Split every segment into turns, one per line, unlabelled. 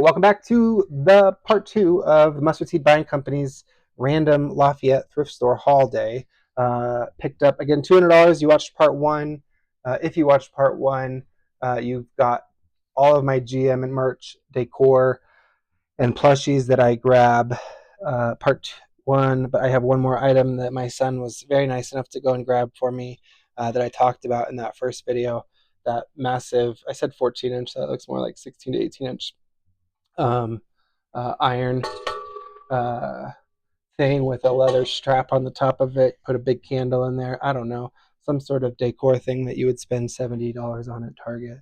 Welcome back to the part two of the Mustard Seed Buying Company's random Lafayette thrift store haul day. Picked up again $200. You watched part one. If you watched part one, you've got all of my GM and merch decor and plushies that I grab. Part one, but I have one more item that my son was very nice enough to go and grab for me that I talked about in that first video. That massive, I said 14-inch, that looks more like 16 to 18-inch um, iron uh, thing with a leather strap on the top of it. Put a big candle in there. I don't know, some sort of decor thing that you would spend $70 on at Target.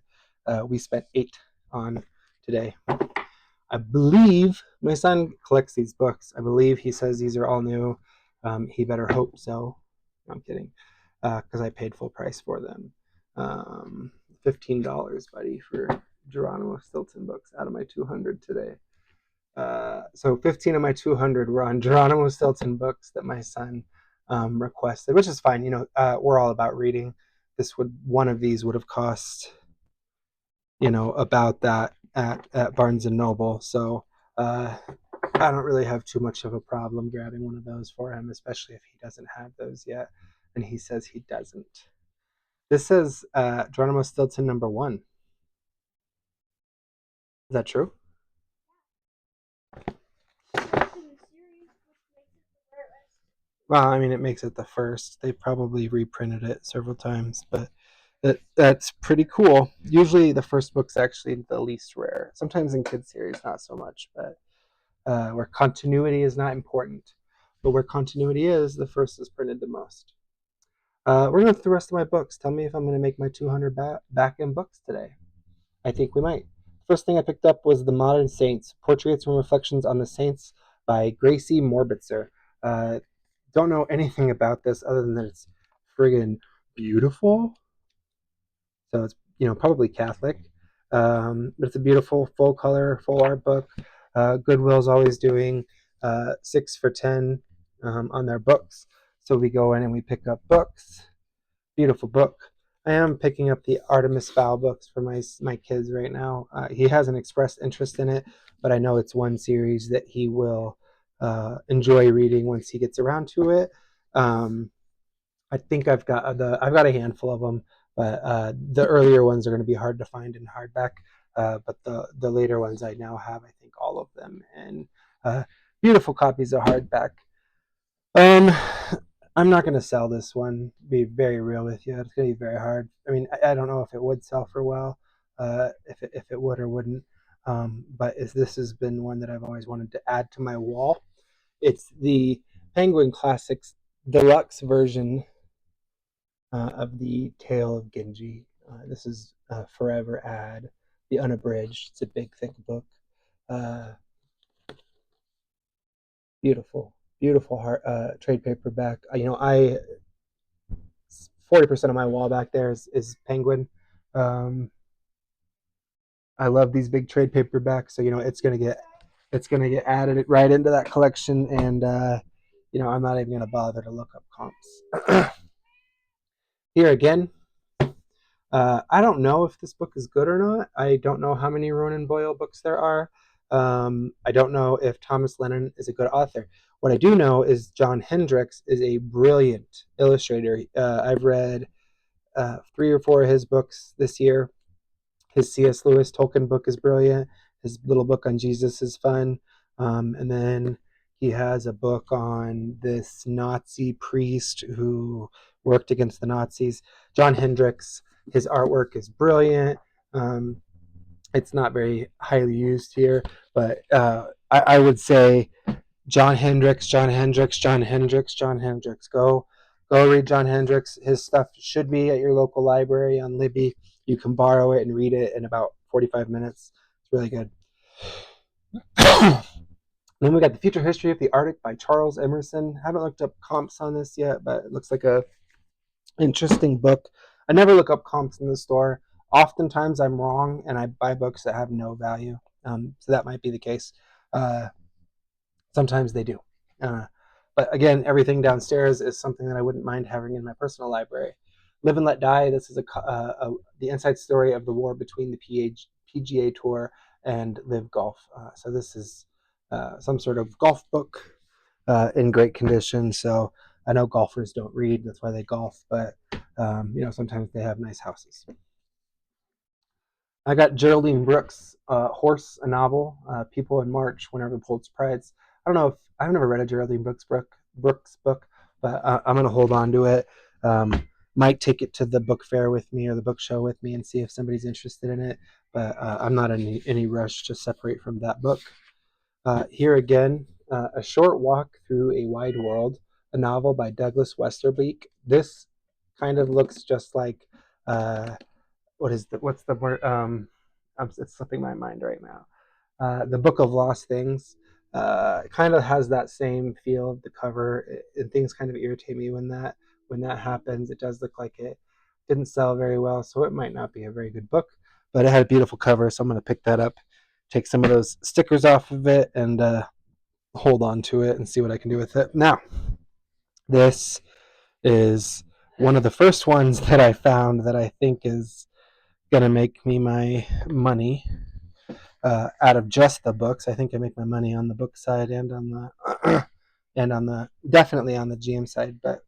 We spent $8 on today. I believe my son collects these books. I believe he says these are all new. He better hope so. I'm kidding, because I paid full price for them. $15, buddy, for Geronimo Stilton books out of my 200 today. So 15 of my 200 were on Geronimo Stilton books that my son requested, which is fine. We're all about reading. One of these would have cost, about that at Barnes and Noble. So I don't really have too much of a problem grabbing one of those for him, especially if he doesn't have those yet, and he says he doesn't. This says Geronimo Stilton #1. Is that true? Well, I mean, it makes it the first. They probably reprinted it several times, but that's pretty cool. Usually, the first book's actually the least rare. Sometimes in kids series, not so much, but where continuity is not important, but where continuity is, the first is printed the most. We're going through the rest of my books. Tell me if I'm going to make my 200 back in books today. I think we might. First thing I picked up was The Modern Saints, Portraits and Reflections on the Saints by Gracie Morbitzer. Don't know anything about this other than that it's friggin' beautiful. So it's, probably Catholic. But it's a beautiful full color, full art book. Goodwill's always doing 6 for 10 on their books. So we go in and we pick up books. Beautiful book. I am picking up the Artemis Fowl books for my kids right now. He hasn't expressed interest in it, but I know it's one series that he will enjoy reading once he gets around to it. I think I've got a handful of them, but the earlier ones are going to be hard to find in hardback. But the later ones I now have, I think all of them, and beautiful copies of hardback. Um, I'm not going to sell this one. Be very real with you. It's going to be very hard. I mean, I don't know if it would sell for well, if it would or wouldn't. But this has been one that I've always wanted to add to my wall. It's the Penguin Classics deluxe version of the Tale of Genji. This is Forever Ad, the unabridged. It's a big, thick book. Uh, beautiful, beautiful trade paperback. I 40% of my wall back there is Penguin. Um, I love these big trade paperbacks, so it's gonna get added right into that collection, and I'm not even gonna bother to look up comps. Here again, I don't know if this book is good or not. I don't know how many Ronan Boyle books there are. I don't know if Thomas Lennon is a good author. What I do know is John Hendricks is a brilliant illustrator. I've read 3 or 4 of his books this year. His C.S. Lewis Tolkien book is brilliant. His little book on Jesus is fun. And then he has a book on this Nazi priest who worked against the Nazis. John Hendricks, his artwork is brilliant. It's not very highly used here, but I would say John Hendricks, John Hendricks, John Hendricks, John Hendricks. Go read John Hendricks. His stuff should be at your local library on Libby. You can borrow it and read it in about 45 minutes. It's really good. Then we got The Future History of the Arctic by Charles Emerson. Haven't looked up comps on this yet, but it looks like a interesting book. I never look up comps in the store. Oftentimes I'm wrong and I buy books that have no value. So that might be the case. Uh, Sometimes they do. Uh, but again, everything downstairs is something that I wouldn't mind having in my personal library. Live and Let Die. This is the inside story of the war between the PGA Tour and Live Golf. So this is some sort of golf book in great condition. So I know golfers don't read, that's why they golf, but sometimes they have nice houses. I got Geraldine Brooks' Horse, a novel, People in March, whenever the Pulitzer Prize. I don't know if I've never read a Geraldine Brooks book, but I'm going to hold on to it. Might take it to the book fair with me or the book show with me and see if somebody's interested in it. But I'm not in any rush to separate from that book. Here again, A Short Walk Through a Wide World, a novel by Douglas Westerbeek. This kind of looks just like what's the word? It's slipping my mind right now. The Book of Lost Things kind of has that same feel of the cover, and things kind of irritate me when that happens. It does look like it didn't sell very well, so it might not be a very good book. But it had a beautiful cover, so I'm going to pick that up, take some of those stickers off of it, and hold on to it and see what I can do with it. Now, this is one of the first ones that I found that I think is gonna make me my money out of just the books. I think I make my money on the book side and on the and on the definitely on the GM side. But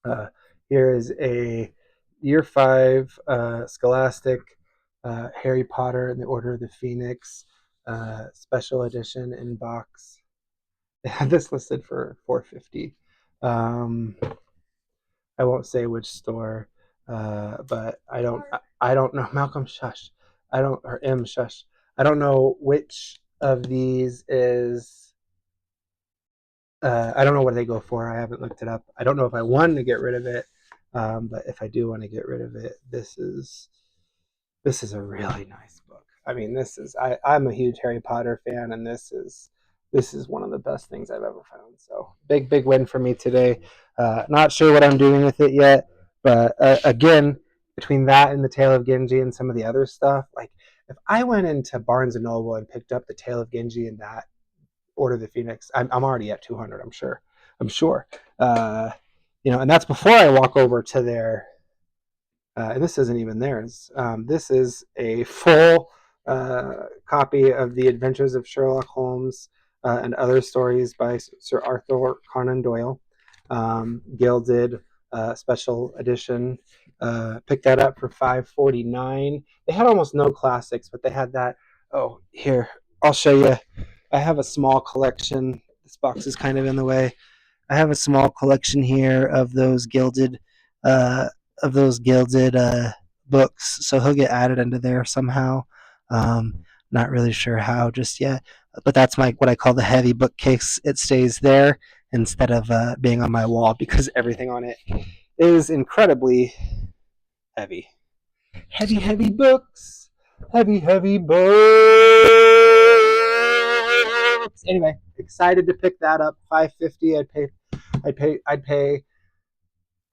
uh, here is a Year 5 Scholastic Harry Potter and the Order of the Phoenix special edition in box. They had this listed for $4.50. I won't say which store, but I don't know. Malcolm, shush. I don't or M shush. I don't know which of these is. I don't know what they go for. I haven't looked it up. I don't know if I want to get rid of it, but if I do want to get rid of it, this is a really nice book. I mean, I'm a huge Harry Potter fan, and this is one of the best things I've ever found. So big win for me today. Not sure what I'm doing with it yet, but again, between that and the Tale of Genji and some of the other stuff, like if I went into Barnes and Noble and picked up the Tale of Genji and that Order of the Phoenix, I'm already at 200. I'm sure. I'm sure. And that's before I walk over to their and this isn't even theirs. This is a full copy of The Adventures of Sherlock Holmes and Other Stories by Sir Arthur Conan Doyle, gilded special edition. Picked that up for $5.49. They had almost no classics, but they had that. Oh, here, I'll show you. I have a small collection. This box is kind of in the way. I have a small collection here uh, of those gilded books. So he'll get added into there somehow. Not really sure how just yet, but that's my what I call the heavy bookcase. It stays there instead of being on my wall because everything on it is incredibly heavy. Heavy books. Heavy books. Anyway, excited to pick that up. $5.50. I'd pay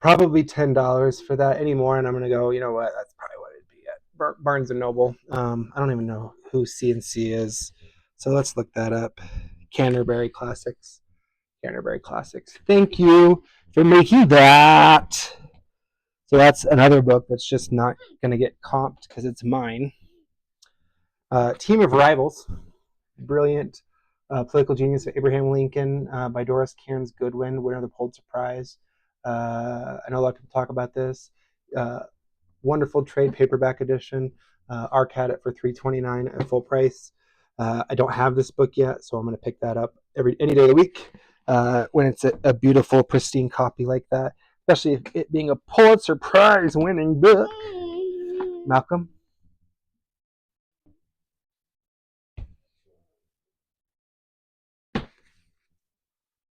probably $10 for that anymore, and I'm gonna go. You know what? That's probably what it'd be at Barnes and Noble. I don't even know who CNC is, so let's look that up. Canterbury Classics. Canterbury Classics. Thank you for making that. So that's another book that's just not gonna get comped because it's mine. Team of Rivals. Brilliant Political Genius of Abraham Lincoln by Doris Kearns Goodwin, winner of the Pulitzer Prize. I know a lot of people talk about this. Wonderful trade paperback edition. ARC had it for $3.29 at full price. I don't have this book yet, so I'm going to pick that up any day of the week when it's a beautiful, pristine copy like that, especially if it being a Pulitzer Prize winning book. Malcolm?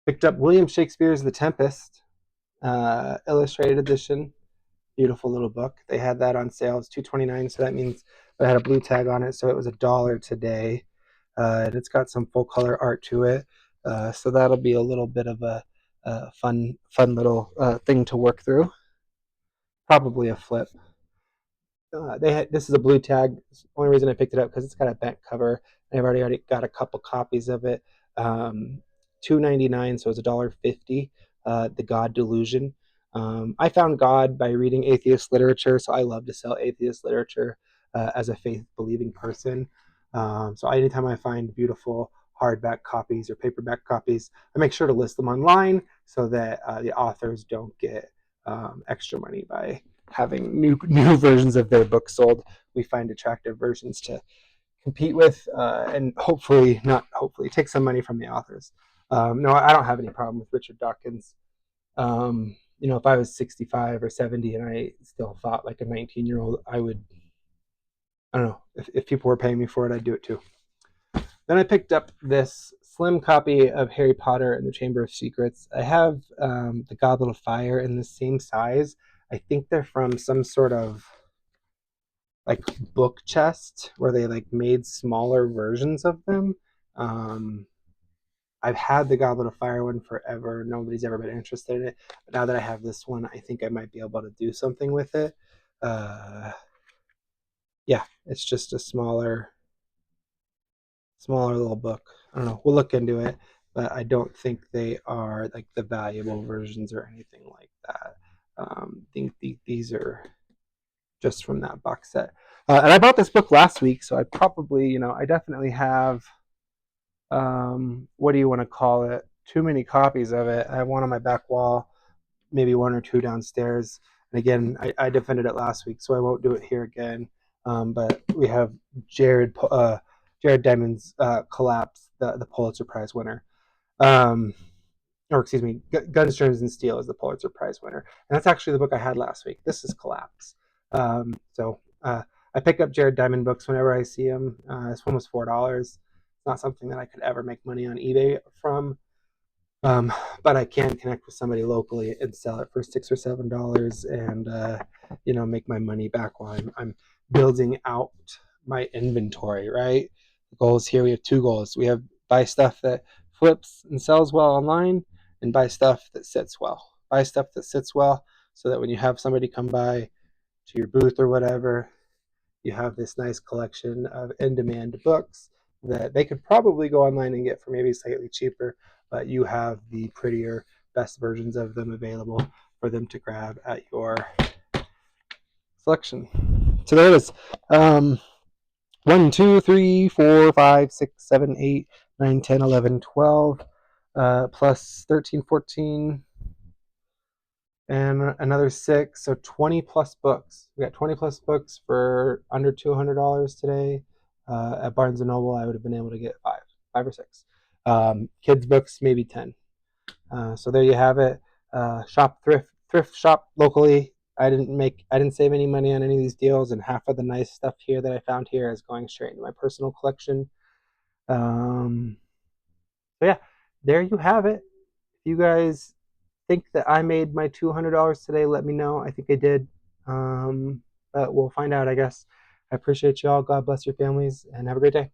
Picked up William Shakespeare's The Tempest, illustrated edition. Beautiful little book. They had that on sale. It's $2.29, so that means it had a blue tag on it, so it was $1 today. And it's got some full color art to it, so that'll be a little bit of a fun little thing to work through. Probably a flip. This is a blue tag. Only reason I picked it up because it's got a bent cover. I've already got a couple copies of it. $2.99, so it's $1.50. The God Delusion. I found God by reading atheist literature, so I love to sell atheist literature as a faith-believing person. So anytime I find beautiful hardback copies or paperback copies, I make sure to list them online so that the authors don't get extra money by having new versions of their books sold. We find attractive versions to compete with, and hopefully, not hopefully, take some money from the authors. No, I don't have any problem with Richard Dawkins. If I was 65 or 70 and I still thought like a 19-year-old, I would, I don't know, if people were paying me for it, I'd do it too. Then I picked up this slim copy of Harry Potter and the Chamber of Secrets. I have the Goblet of Fire in the same size. I think they're from some sort of like book chest where they like made smaller versions of them. Um, I've had the Goblet of Fire one forever. Nobody's ever been interested in it. But now that I have this one, I think I might be able to do something with it. Uh, yeah, it's just a smaller little book. I don't know. We'll look into it, but I don't think they are like the valuable versions or anything like that. I think these are just from that box set. And I bought this book last week, so I probably, I definitely have, what do you want to call it? Too many copies of it. I have one on my back wall, maybe one or two downstairs. And again, I defended it last week, so I won't do it here again. But we have Jared Diamond's Collapse, the Pulitzer Prize winner. Um, or excuse me, Guns, Germs, and Steel is the Pulitzer Prize winner. And that's actually the book I had last week. This is Collapse. So I pick up Jared Diamond books whenever I see them. This one was $4. It's not something that I could ever make money on eBay from. Um, but I can connect with somebody locally and sell it for $6 or $7, and make my money back while I'm building out my inventory. Right. The goals here, we have two goals. We have buy stuff that flips and sells well online, and buy stuff that sits well. Buy stuff that sits well, so that when you have somebody come by to your booth or whatever, you have this nice collection of in-demand books that they could probably go online and get for maybe slightly cheaper, but you have the prettier, best versions of them available for them to grab at your selection. So there it is. 1, 2, 3, 4, 5, 6, 7, 8, 9, 10, 11, 12, plus 13, 14, and another 6, so 20 plus books. We got 20 plus books for under $200 today. At Barnes and Noble, I would have been able to get five or six. Kids books, maybe 10. So there you have it. Shop thrift shop locally. I didn't save any money on any of these deals, and half of the nice stuff here that I found here is going straight into my personal collection. So yeah, there you have it. If you guys think that I made my $200 today, let me know. I think I did. But we'll find out, I guess. I appreciate y'all. God bless your families, and have a great day.